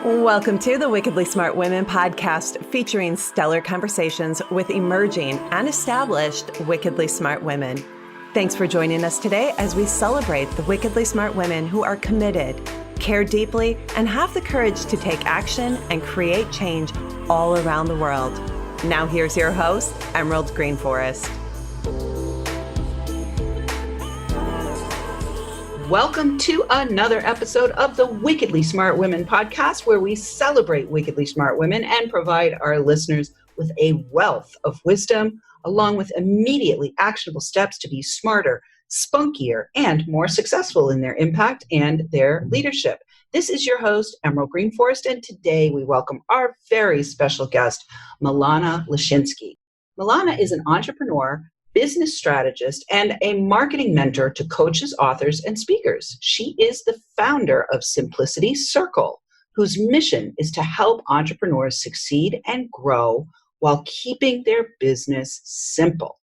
Welcome to the Wickedly Smart Women podcast, featuring stellar conversations with emerging and established wickedly smart women. Thanks for joining us today as we celebrate the wickedly smart women who are committed, care deeply, and have the courage to take action and create change all around the world. Now here's your host, Emerald Greenforest. Welcome to another episode of the Wickedly Smart Women podcast, where we celebrate wickedly smart women and provide our listeners with a wealth of wisdom, along with immediately actionable steps to be smarter, spunkier, and more successful in their impact and their leadership. This is your host, Emerald Greenforest, and today we welcome our very special guest, Milana Leshinsky. Milana is an entrepreneur, business strategist, and a marketing mentor to coaches, authors, and speakers. She is the founder of Simplicity Circle, whose mission is to help entrepreneurs succeed and grow while keeping their business simple.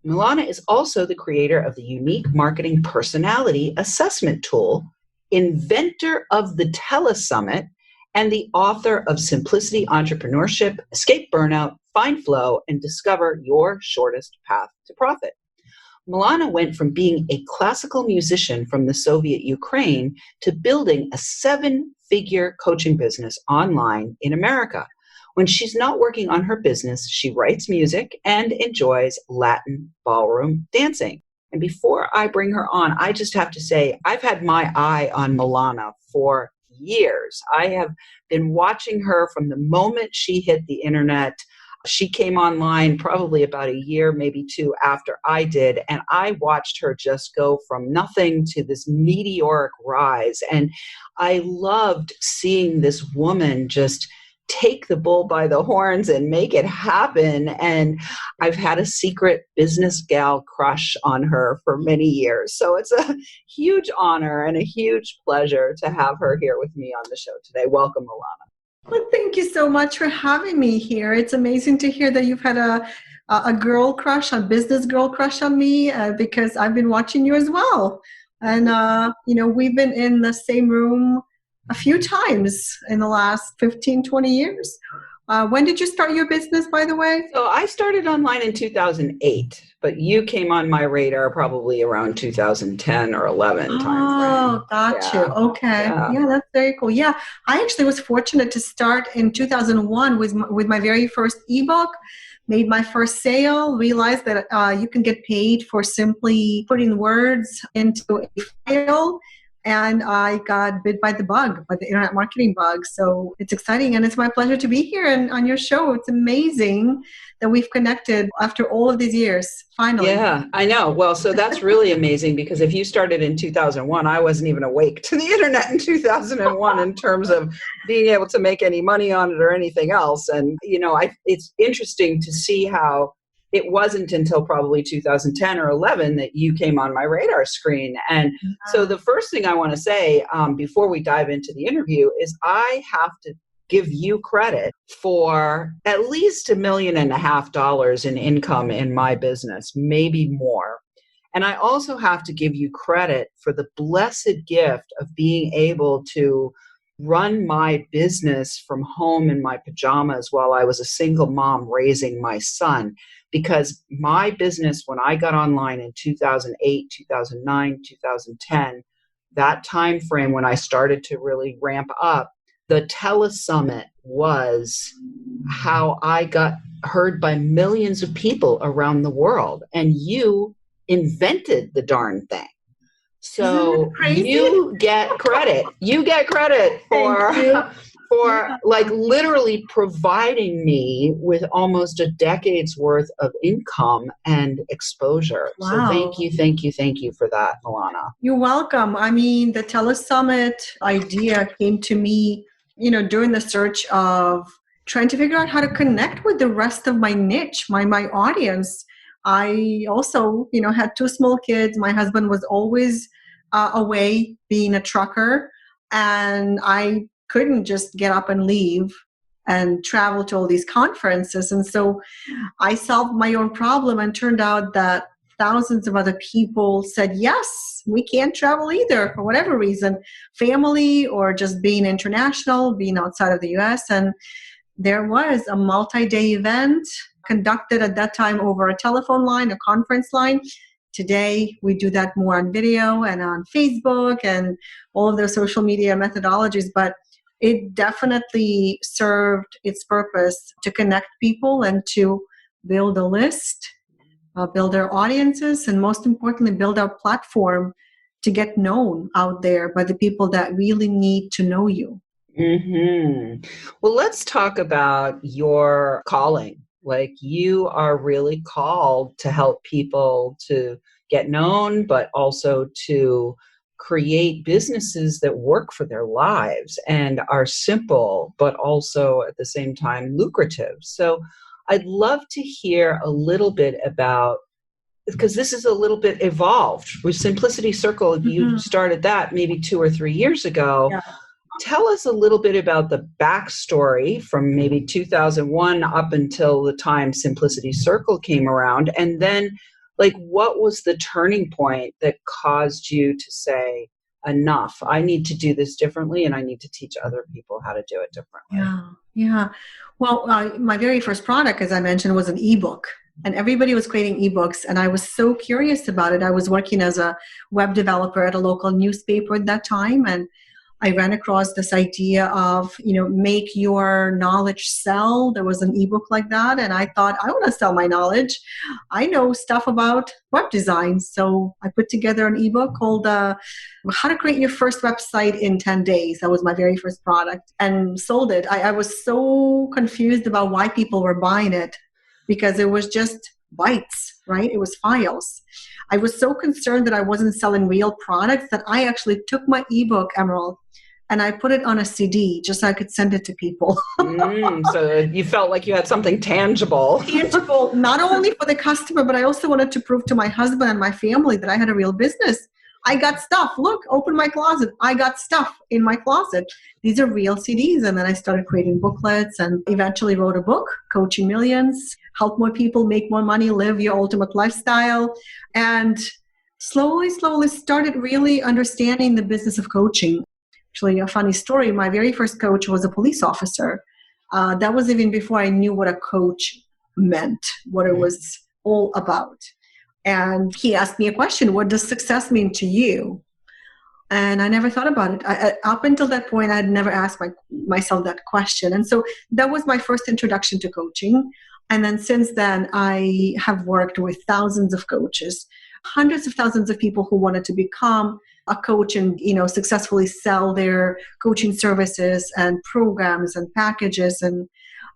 Milana is also the creator of the unique marketing personality assessment tool, inventor of the Telus Summit, and the author of Simplicity Entrepreneurship, Escape Burnout, Find Flow, and Discover Your Shortest Path to Profit. Milana went from being a classical musician from the Soviet Ukraine to building a 7-figure coaching business online in America. When she's not working on her business, she writes music and enjoys Latin ballroom dancing. And before I bring her on, I just have to say, I've had my eye on Milana for years. I have been watching her from the moment she hit the internet. She came online probably about a year, maybe two after I did, and I watched her just go from nothing to this meteoric rise. And I loved seeing this woman just take the bull by the horns and make it happen. And I've had a secret business gal crush on her for many years. So it's a huge honor and a huge pleasure to have her here with me on the show today. Welcome, Alana. Well, thank you so much for having me here. It's amazing to hear that you've had a girl crush, a business girl crush on me, because I've been watching you as well. And, we've been in the same room a few times in the last 15, 20 years. When did you start your business, by the way? So I started online in 2008, but you came on my radar probably around 2010 or 11 timeframe. Oh, got you. Okay. Yeah, that's very cool. Yeah, I actually was fortunate to start in 2001 with my very first ebook, made my first sale, realized that you can get paid for simply putting words into a file. And I got bit by the bug, by the internet marketing bug. So it's exciting. And it's my pleasure to be here and on your show. It's amazing that we've connected after all of these years, finally. Yeah, I know. Well, so that's really amazing, because if you started in 2001, I wasn't even awake to the internet in 2001 in terms of being able to make any money on it or anything else. And, it's interesting to see how it wasn't until probably 2010 or 11 that you came on my radar screen. And so the first thing I want to say before we dive into the interview is I have to give you credit for at least $1.5 million in income in my business, maybe more. And I also have to give you credit for the blessed gift of being able to run my business from home in my pajamas while I was a single mom raising my son. Because my business, when I got online in 2008, 2009, 2010, that time frame when I started to really ramp up, the Telus Summit was how I got heard by millions of people around the world. And you invented the darn thing. So you get credit. You get credit for like literally providing me with almost a decade's worth of income and exposure. Wow. So thank you for that, Alana. You're welcome. I mean, the Telus Summit idea came to me, during the search of trying to figure out how to connect with the rest of my niche, my audience. I also, had 2 small kids. My husband was always away being a trucker, and I couldn't just get up and leave and travel to all these conferences. And so I solved my own problem, and turned out that thousands of other people said, yes, we can't travel either for whatever reason, family or just being international, being outside of the US. And there was a multi-day event conducted at that time over a telephone line, a conference line. Today, we do that more on video and on Facebook and all of those social media methodologies. But it definitely served its purpose to connect people and to build a list, build our audiences, and most importantly, build our platform to get known out there by the people that really need to know you. Mm-hmm. Well, let's talk about your calling. Like, you are really called to help people to get known, but also to create businesses that work for their lives and are simple, but also at the same time lucrative. So I'd love to hear a little bit about, because this is a little bit evolved. With Simplicity Circle, you started that maybe 2 or 3 years ago. Yeah. Tell us a little bit about the backstory from maybe 2001 up until the time Simplicity Circle came around. And then, like, what was the turning point that caused you to say, enough, I need to do this differently and I need to teach other people how to do it differently? Yeah. Well, my very first product, as I mentioned, was an ebook. And everybody was creating ebooks. And I was so curious about it. I was working as a web developer at a local newspaper at that time. And I ran across this idea of, make your knowledge sell. There was an ebook like that. And I thought, I want to sell my knowledge. I know stuff about web design. So I put together an ebook called How to Create Your First Website in 10 Days. That was my very first product, and sold it. I was so confused about why people were buying it, because it was just bytes, right? It was files. I was so concerned that I wasn't selling real products that I actually took my ebook, Emerald, and I put it on a CD just so I could send it to people. So you felt like you had something tangible. Tangible, not only for the customer, but I also wanted to prove to my husband and my family that I had a real business. I got stuff. Look, open my closet. I got stuff in my closet. These are real CDs. And then I started creating booklets and eventually wrote a book, Coaching Millions, help more people make more money, live your ultimate lifestyle. And slowly started really understanding the business of coaching. Actually, a funny story, my very first coach was a police officer. That was even before I knew what a coach meant, what it was all about. And he asked me a question, what does success mean to you? And I never thought about it. Up until that point, I had never asked myself that question. And so that was my first introduction to coaching. And then since then, I have worked with thousands of coaches, hundreds of thousands of people who wanted to become a coach and, successfully sell their coaching services and programs and packages and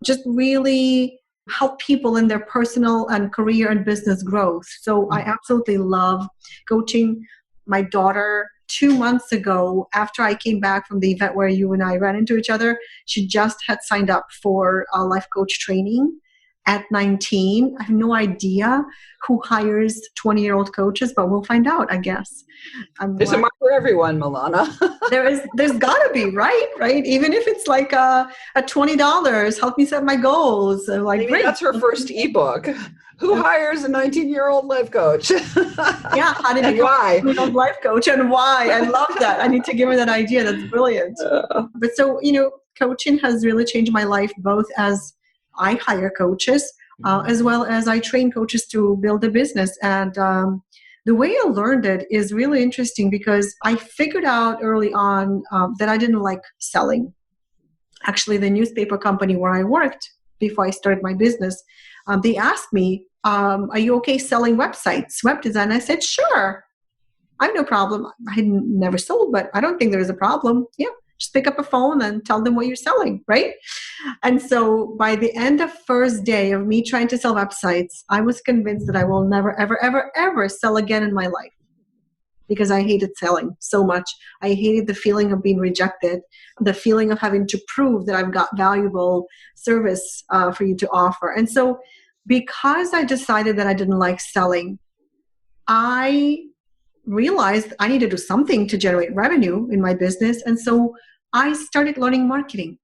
just really help people in their personal and career and business growth. So I absolutely love coaching. My daughter, 2 months ago, after I came back from the event where you and I ran into each other, she just had signed up for a life coach training at 19. I have no idea who hires 20-year-old coaches, but we'll find out, I guess. There's a mark for everyone, Milana. There's gotta be, right? Even if it's like a $20, help me set my goals. Like, maybe great. That's her first ebook. Who hires a 19-year-old life coach? Yeah, how to become why? a life coach and why. I love that. I need to give her that idea. That's brilliant. But so, coaching has really changed my life, both as I hire coaches, as well as I train coaches to build a business. And the way I learned it is really interesting because I figured out early on that I didn't like selling. Actually, the newspaper company where I worked before I started my business, they asked me, are you okay selling websites, web design? I said, sure. I have no problem. I had never sold, but I don't think there's a problem. Yeah. Just pick up a phone and tell them what you're selling, right? And so by the end of first day of me trying to sell websites, I was convinced that I will never, ever, ever, ever sell again in my life because I hated selling so much. I hated the feeling of being rejected, the feeling of having to prove that I've got valuable service for you to offer. And so because I decided that I didn't like selling, I realized I needed to do something to generate revenue in my business. And so I started learning marketing.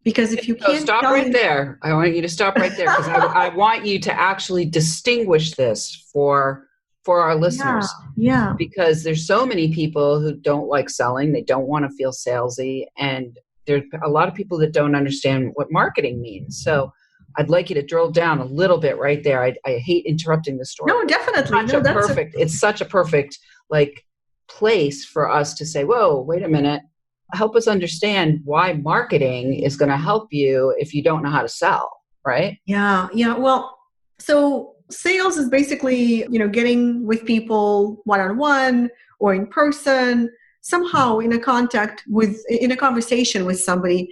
Because if you can't stop right there. I want you to stop right there because I want you to actually distinguish this for for our listeners. Yeah. Because there's so many people who don't like selling. They don't want to feel salesy. And there's a lot of people that don't understand what marketing means. So I'd like you to drill down a little bit right there. I hate interrupting the story. No, definitely. It's such a perfect like place for us to say, whoa, wait a minute. Help us understand why marketing is going to help you if you don't know how to sell, right? Yeah. Well, so sales is basically, getting with people one-on-one or in person, somehow in a conversation with somebody,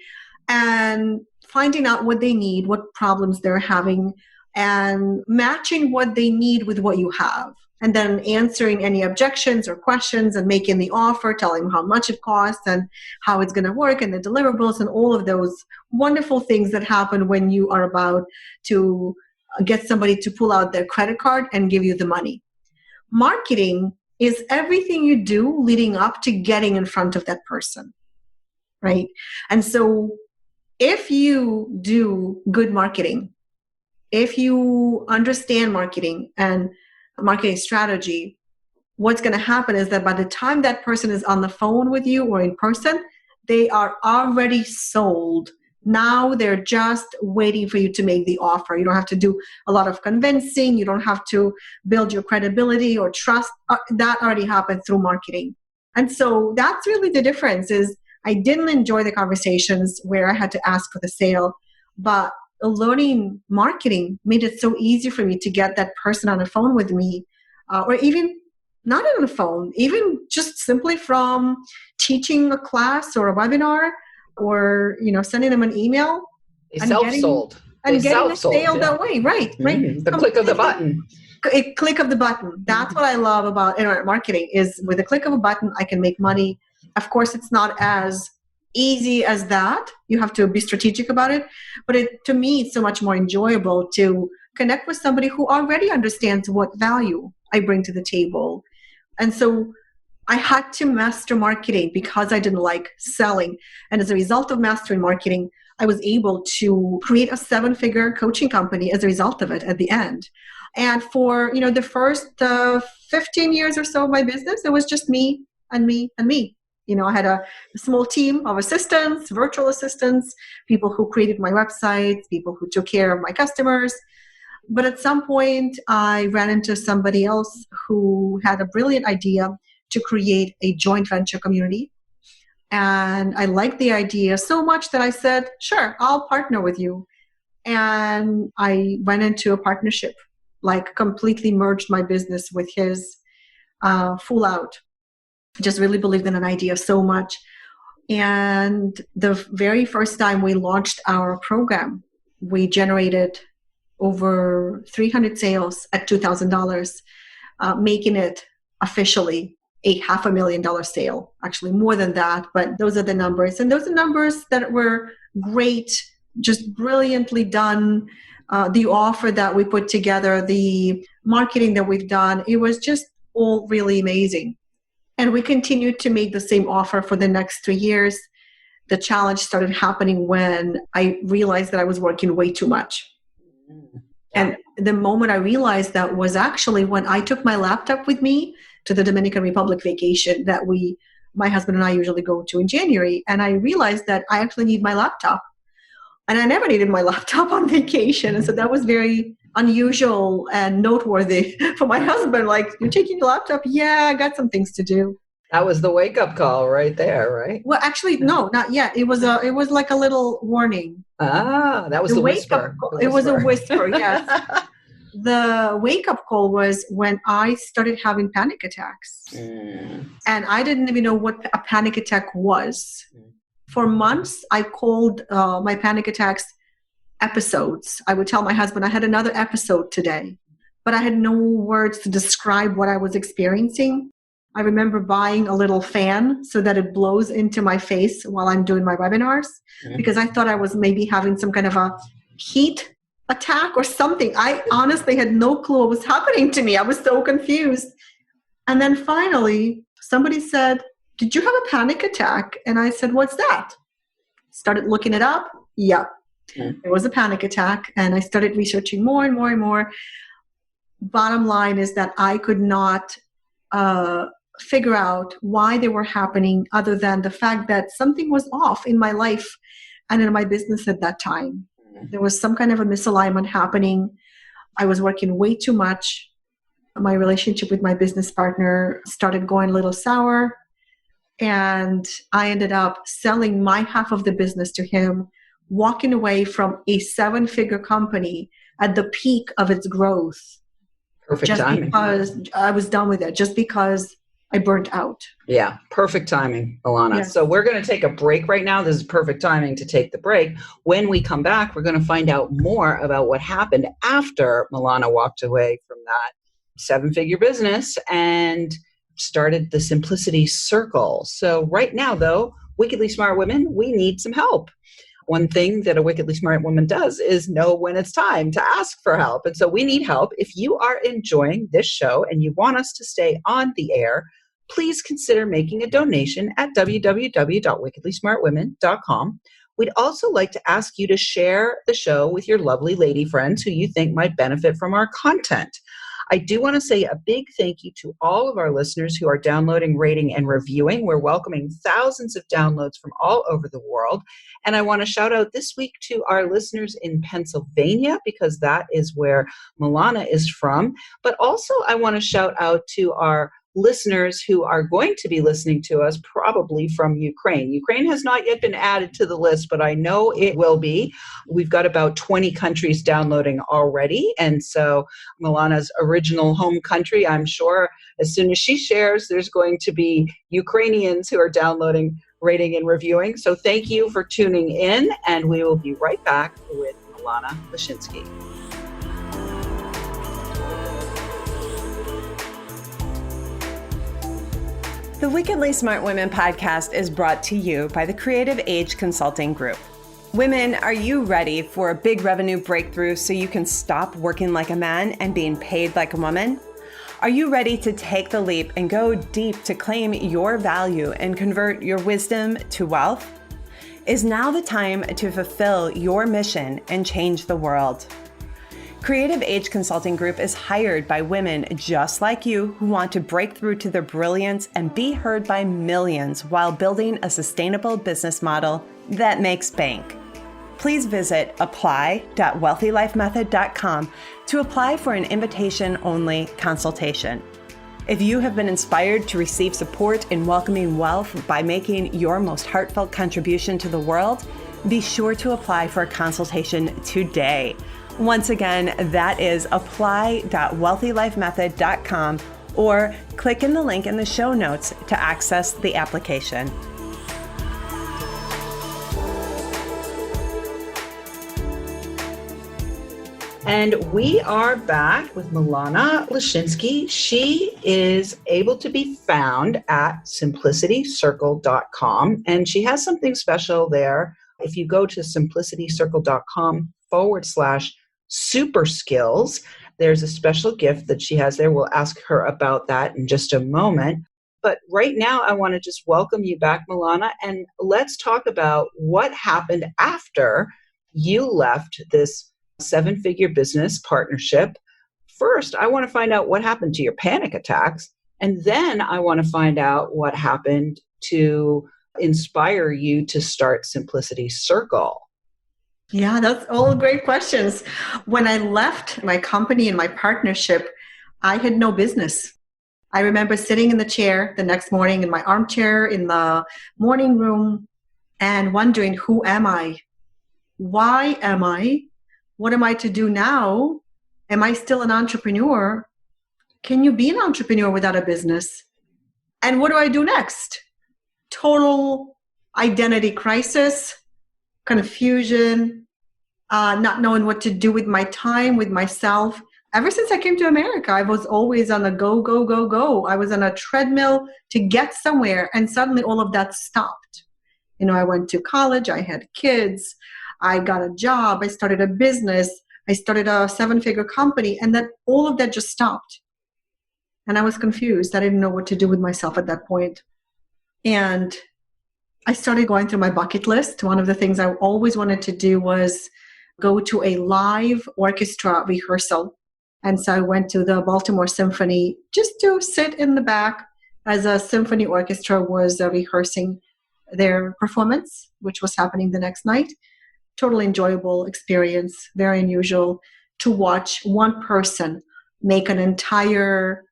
and finding out what they need, what problems they're having, and matching what they need with what you have. And then answering any objections or questions and making the offer, telling them how much it costs and how it's going to work and the deliverables and all of those wonderful things that happen when you are about to get somebody to pull out their credit card and give you the money. Marketing is everything you do leading up to getting in front of that person, right? And so if you do good marketing, if you understand marketing and marketing strategy, what's going to happen is that by the time that person is on the phone with you or in person, they are already sold. Now they're just waiting for you to make the offer. You don't have to do a lot of convincing. You don't have to build your credibility or trust. That already happened through marketing. And so that's really the difference. Is I didn't enjoy the conversations where I had to ask for the sale, but learning marketing made it so easy for me to get that person on the phone with me, or even not on the phone, even just simply from teaching a class or a webinar, or sending them an email. They self-sold. And getting a sale that way, right? Mm-hmm. The click of the button. A click of the button. That's what I love about internet marketing, is with a click of a button, I can make money. Of course, it's not as easy as that. You have to be strategic about it. But to me, it's so much more enjoyable to connect with somebody who already understands what value I bring to the table. And so I had to master marketing because I didn't like selling. And as a result of mastering marketing, I was able to create a 7-figure coaching company as a result of it at the end. And for the first 15 years or so of my business, it was just me and me and me. I had a small team of assistants, virtual assistants, people who created my websites, people who took care of my customers. But at some point, I ran into somebody else who had a brilliant idea to create a joint venture community. And I liked the idea so much that I said, sure, I'll partner with you. And I went into a partnership, like completely merged my business with his full out. Just really believed in an idea so much. And the very first time we launched our program, we generated over 300 sales at $2,000, making it officially a $500,000 sale, actually more than that, but those are the numbers. And those are numbers that were great, just brilliantly done. The offer that we put together, the marketing that we've done, it was just all really amazing. And we continued to make the same offer for the next 3 years. The challenge started happening when I realized that I was working way too much. And the moment I realized that was actually when I took my laptop with me to the Dominican Republic vacation that my husband and I usually go to in January. And I realized that I actually need my laptop. And I never needed my laptop on vacation. And so that was very unusual and noteworthy for my husband. Like, you're taking your laptop? Yeah, I got some things to do. That was the wake-up call right there, right? Well, actually, no, not yet. It was like a little warning. Ah, that was the whisper. It was a whisper, yes. The wake-up call was when I started having panic attacks. And I didn't even know what a panic attack was. For months, I called my panic attacks episodes. I would tell my husband, I had another episode today, but I had no words to describe what I was experiencing. I remember buying a little fan so that it blows into my face while I'm doing my webinars, because I thought I was maybe having some kind of a heat attack or something. I honestly had no clue what was happening to me. I was so confused. And then finally, somebody said, "Did you have a panic attack?" And I said, "What's that?" Started looking it up. Yeah, it was a panic attack. And I started researching more and more and more. bottom line is that I could not figure out why they were happening other than the fact that something was off in my life and in my business at that time. There was some kind of a misalignment happening. I was working way too much. My relationship with my business partner started going a little sour, and I ended up selling my half of the business to him, walking away from a 7-figure company at the peak of its growth. Perfect timing. Because I was done with it, just because I burnt out. Yeah, perfect timing, Alana. Yes. So we're going to take a break right now. This is perfect timing to take the break. When we come back, we're going to find out more about what happened after Milana walked away from that 7-figure business and started the Simplicity Circle. So right now, though, Wickedly Smart Women, we need some help. One thing that a wickedly smart woman does is know when it's time to ask for help. And so we need help. If you are enjoying this show and you want us to stay on the air, please consider making a donation at www.wickedlysmartwomen.com. We'd also like to ask you to share the show with your lovely lady friends who you think might benefit from our content. I do want to say a big thank you to all of our listeners who are downloading, rating, and reviewing. We're welcoming thousands of downloads from all over the world. And I want to shout out this week to our listeners in Pennsylvania, because that is where Milana is from. But also I want to shout out to our listeners who are going to be listening to us probably from Ukraine. Ukraine has not yet been added to the list, but I know it will be. We've got about 20 countries downloading already. And so Milana's original home country, I'm sure as soon as she shares, there's going to be Ukrainians who are downloading, rating, and reviewing. So thank you for tuning in, and we will be right back with Milana Leshinsky. The Wickedly Smart Women podcast is brought to you by the Creative Age Consulting Group. Women, are you ready for a big revenue breakthrough so you can stop working like a man and being paid like a woman? Are you ready to take the leap and go deep to claim your value and convert your wisdom to wealth? Is now the time to fulfill your mission and change the world? Creative Age Consulting Group is hired by women just like you who want to break through to their brilliance and be heard by millions while building a sustainable business model that makes bank. Please visit apply.wealthylifemethod.com to apply for an invitation-only consultation. If you have been inspired to receive support in welcoming wealth by making your most heartfelt contribution to the world, be sure to apply for a consultation today. Once again, that is apply.wealthylifemethod.com, or click in the link in the show notes to access the application. And we are back with Milana Leshinsky. She is able to be found at simplicitycircle.com, and she has something special there. If you go to simplicitycircle.com/Superskills, there's a special gift that she has there. We'll ask her about that in just a moment. But right now, I want to just welcome you back, Milana, and let's talk about what happened after you left this 7-figure business partnership. First, I want to find out what happened to your panic attacks, and then I want to find out what happened to inspire you to start Simplicity Circle. Yeah, that's all great questions. When I left my company and my partnership, I had no business. I remember sitting in the chair the next morning in my armchair in the morning room and wondering, who am I? Why am I? What am I to do now? Am I still an entrepreneur? Can you be an entrepreneur without a business? And what do I do next? Total identity crisis, confusion, not knowing what to do with my time, with myself. Ever since I came to America, I was always on a go, go, go, go. I was on a treadmill to get somewhere, and suddenly all of that stopped. I went to college, I had kids, I got a job, I started a business, I started a 7-figure company, and then all of that just stopped. And I was confused. I didn't know what to do with myself at that point. And I started going through my bucket list. One of the things I always wanted to do was go to a live orchestra rehearsal. And so I went to the Baltimore Symphony just to sit in the back as a symphony orchestra was rehearsing their performance, which was happening the next night. Totally enjoyable experience, very unusual to watch one person make an entire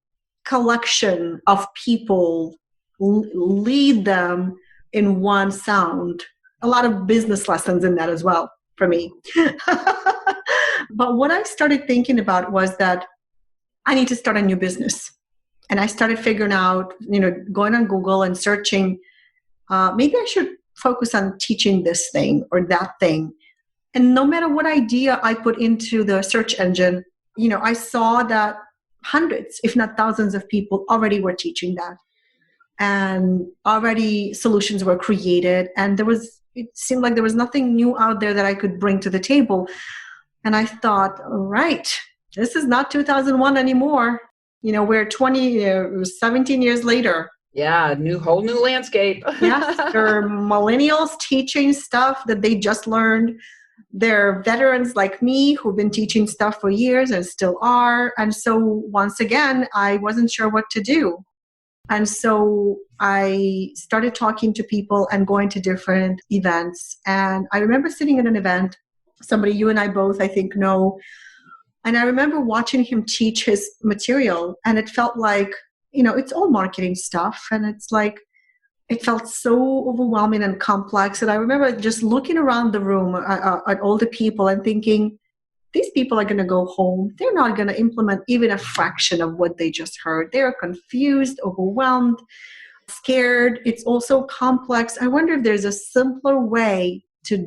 collection of people, lead them in one sound. A lot of business lessons in that as well for me. But what I started thinking about was that I need to start a new business. And I started figuring out, going on Google and searching, maybe I should focus on teaching this thing or that thing. And no matter what idea I put into the search engine, I saw that hundreds, if not thousands of people already were teaching that. And already solutions were created. And it seemed like there was nothing new out there that I could bring to the table. And I thought, all right, this is not 2001 anymore. We're 17 years later. Yeah, whole new landscape. Yes, there are millennials teaching stuff that they just learned. There are veterans like me who've been teaching stuff for years and still are. And so once again, I wasn't sure what to do. And so I started talking to people and going to different events. And I remember sitting at an event, somebody you and I both, I think, know. And I remember watching him teach his material. And it felt like, it's all marketing stuff. And it's like, it felt so overwhelming and complex. And I remember just looking around the room at all the people and thinking, these people are going to go home. They're not going to implement even a fraction of what they just heard. They're confused, overwhelmed, scared. It's also complex. I wonder if there's a simpler way to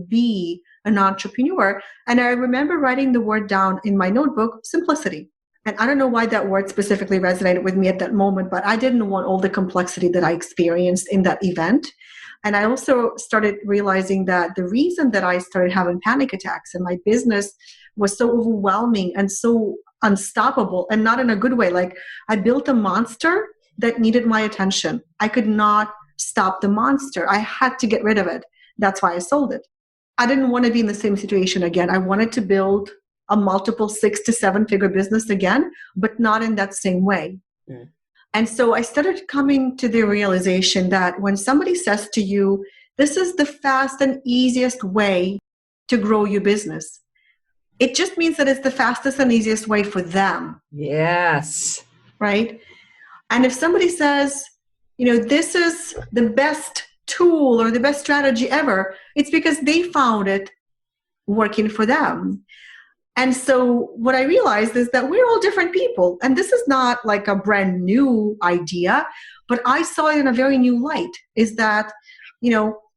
be an entrepreneur. And I remember writing the word down in my notebook, simplicity. And I don't know why that word specifically resonated with me at that moment, but I didn't want all the complexity that I experienced in that event. And I also started realizing that the reason that I started having panic attacks and my business was so overwhelming and so unstoppable, and not in a good way. Like, I built a monster that needed my attention. I could not stop the monster. I had to get rid of it. That's why I sold it. I didn't want to be in the same situation again. I wanted to build a multiple 6 to 7 figure business again, but not in that same way. Mm. And so I started coming to the realization that when somebody says to you, this is the fast and easiest way to grow your business, it just means that it's the fastest and easiest way for them. Yes. Right? And if somebody says, this is the best tool or the best strategy ever, it's because they found it working for them. And so what I realized is that we're all different people. And this is not like a brand new idea, but I saw it in a very new light, is that,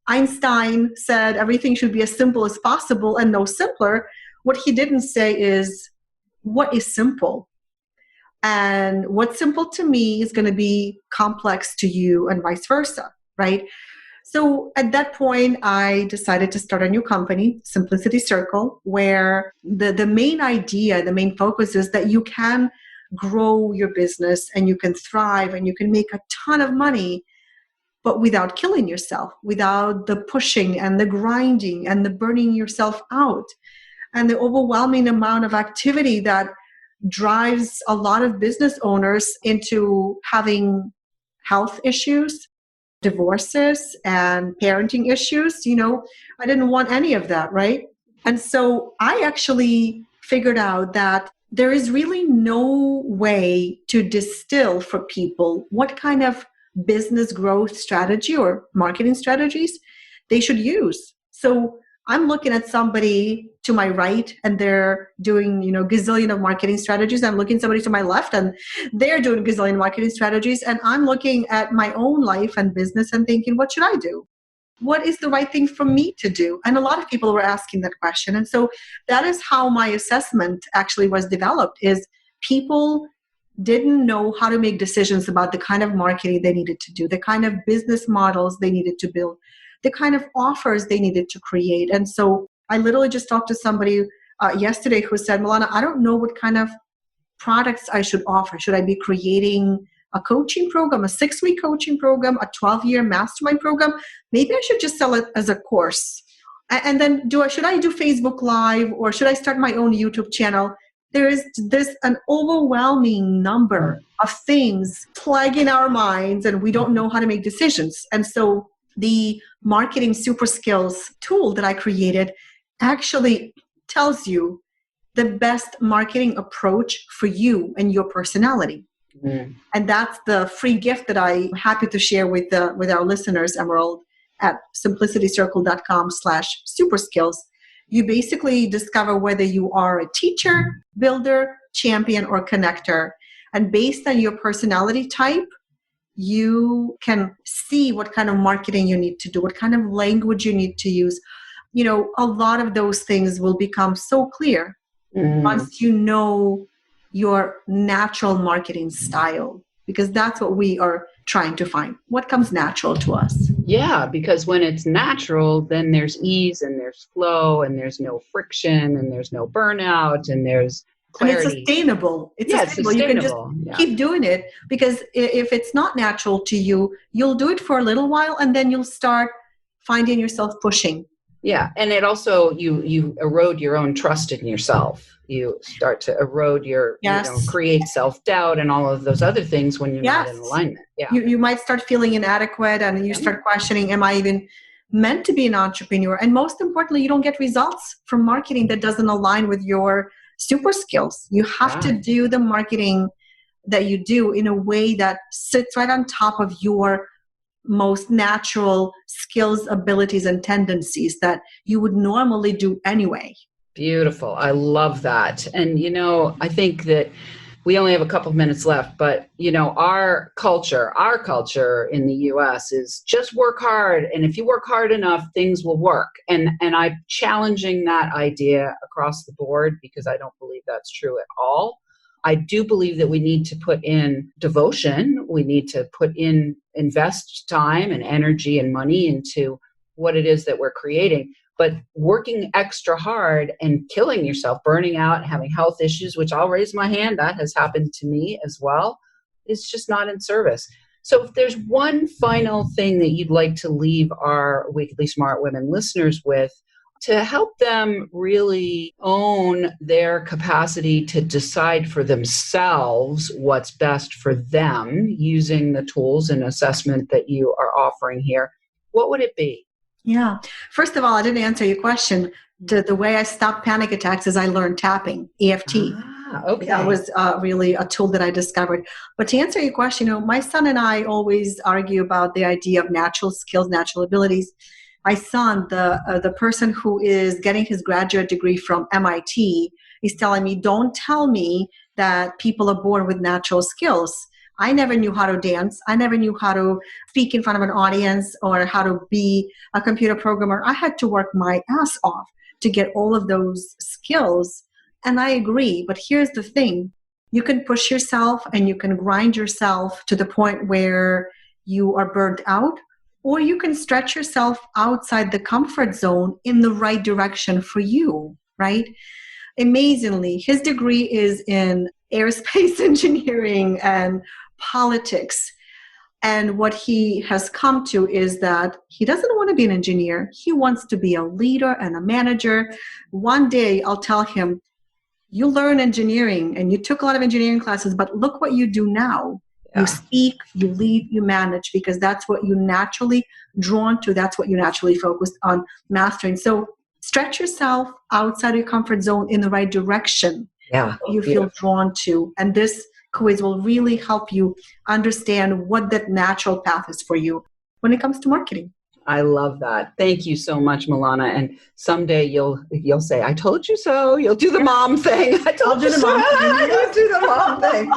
Einstein said everything should be as simple as possible and no simpler. What he didn't say is, what is simple? And what's simple to me is going to be complex to you and vice versa, right? So at that point, I decided to start a new company, Simplicity Circle, where the main idea, the main focus is that you can grow your business and you can thrive and you can make a ton of money, but without killing yourself, without the pushing and the grinding and the burning yourself out and the overwhelming amount of activity that drives a lot of business owners into having health issues, divorces, and parenting issues. I didn't want any of that, right? And so I actually figured out that there is really no way to distill for people what kind of business growth strategy or marketing strategies they should use. So I'm looking at somebody to my right and they're doing, gazillion of marketing strategies. I'm looking at somebody to my left and they're doing gazillion marketing strategies. And I'm looking at my own life and business and thinking, what should I do? What is the right thing for me to do? And a lot of people were asking that question. And so that is how my assessment actually was developed, is people didn't know how to make decisions about the kind of marketing they needed to do, the kind of business models they needed to build, the kind of offers they needed to create. And so I literally just talked to somebody yesterday who said, Milana, I don't know what kind of products I should offer. Should I be creating a coaching program, a 6-week coaching program, a 12-year mastermind program? Maybe I should just sell it as a course. And then should I do Facebook Live, or should I start my own YouTube channel? there is an overwhelming number of things plaguing our minds, and we don't know how to make decisions. And so the marketing Superskills tool that I created actually tells you the best marketing approach for you and your personality. And that's the free gift that I'm happy to share with our listeners, Emerald, at simplicitystcircle.com/superskills. You basically discover whether you are a teacher, builder, champion, or connector. And based on your personality type, you can see what kind of marketing you need to do, what kind of language you need to use. You know, a lot of those things will become so clear once you know your natural marketing style, because that's what we are trying to find. What comes natural to us? Yeah, because when it's natural, then there's ease and there's flow and there's no friction and there's no burnout and there's clarity. And it's sustainable. It's sustainable. You can just keep doing it, because if it's not natural to you, you'll do it for a little while and then you'll start finding yourself pushing. Yeah. And it also, you erode your own trust in yourself. You start to erode your, create self-doubt and all of those other things when you're not in alignment. Yeah. You might start feeling inadequate and you start questioning, am I even meant to be an entrepreneur? And most importantly, you don't get results from marketing that doesn't align with your super skills. You have to do the marketing that you do in a way that sits right on top of your most natural skills, abilities, and tendencies that you would normally do anyway. Beautiful. I love that. And, I think that we only have a couple of minutes left, but, our culture in the US is just work hard. And if you work hard enough, things will work. And I'm challenging that idea across the board because I don't believe that's true at all. I do believe that we need to put in devotion. We need to invest time and energy and money into what it is that we're creating. But working extra hard and killing yourself, burning out, having health issues, which I'll raise my hand, that has happened to me as well, is just not in service. So if there's one final thing that you'd like to leave our Wickedly Smart Women listeners with to help them really own their capacity to decide for themselves what's best for them using the tools and assessment that you are offering here, what would it be? Yeah. First of all, I didn't answer your question. The way I stopped panic attacks is I learned tapping, EFT. Okay. That was really a tool that I discovered. But to answer your question, my son and I always argue about the idea of natural skills, natural abilities. My son, the person who is getting his graduate degree from MIT, is telling me, don't tell me that people are born with natural skills. I never knew how to dance. I never knew how to speak in front of an audience or how to be a computer programmer. I had to work my ass off to get all of those skills. And I agree. But here's the thing. You can push yourself and you can grind yourself to the point where you are burnt out, or you can stretch yourself outside the comfort zone in the right direction for you, right? Amazingly, his degree is in aerospace engineering and politics. And what he has come to is that he doesn't want to be an engineer. He wants to be a leader and a manager. One day I'll tell him, you learn engineering and you took a lot of engineering classes, but look what you do now. Yeah. You speak, you lead, you manage, because that's what you're naturally drawn to. That's what you're naturally focused on mastering. So stretch yourself outside your comfort zone in the right direction. Yeah, you feel drawn to. And this quiz will really help you understand what that natural path is for you when it comes to marketing. I love that. Thank you so much, Milana. And someday you'll say, I told you so. You'll do the mom thing. I told you so. You'll do the mom thing.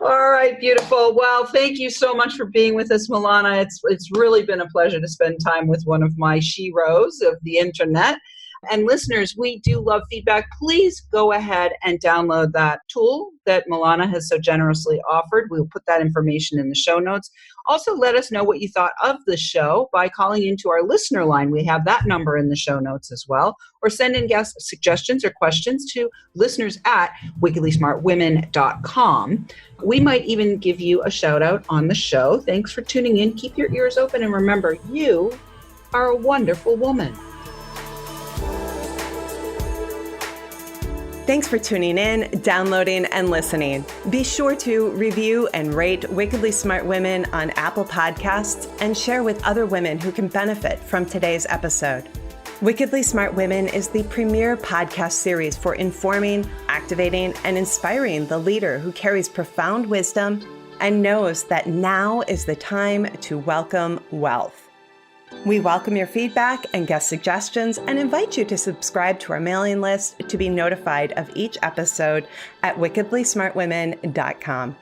All right, beautiful. Well, thank you so much for being with us, Milana. It's really been a pleasure to spend time with one of my sheroes of the internet. And listeners, we do love feedback. Please go ahead and download that tool that Milana has so generously offered. We'll put that information in the show notes. Also, let us know what you thought of the show by calling into our listener line. We have that number in the show notes as well. Or send in guest suggestions or questions to listeners@wickedlysmartwomen.com. We might even give you a shout out on the show. Thanks for tuning in. Keep your ears open. And remember, you are a wonderful woman. Thanks for tuning in, downloading, and listening. Be sure to review and rate Wickedly Smart Women on Apple Podcasts and share with other women who can benefit from today's episode. Wickedly Smart Women is the premier podcast series for informing, activating, and inspiring the leader who carries profound wisdom and knows that now is the time to welcome wealth. We welcome your feedback and guest suggestions and invite you to subscribe to our mailing list to be notified of each episode at wickedlysmartwomen.com.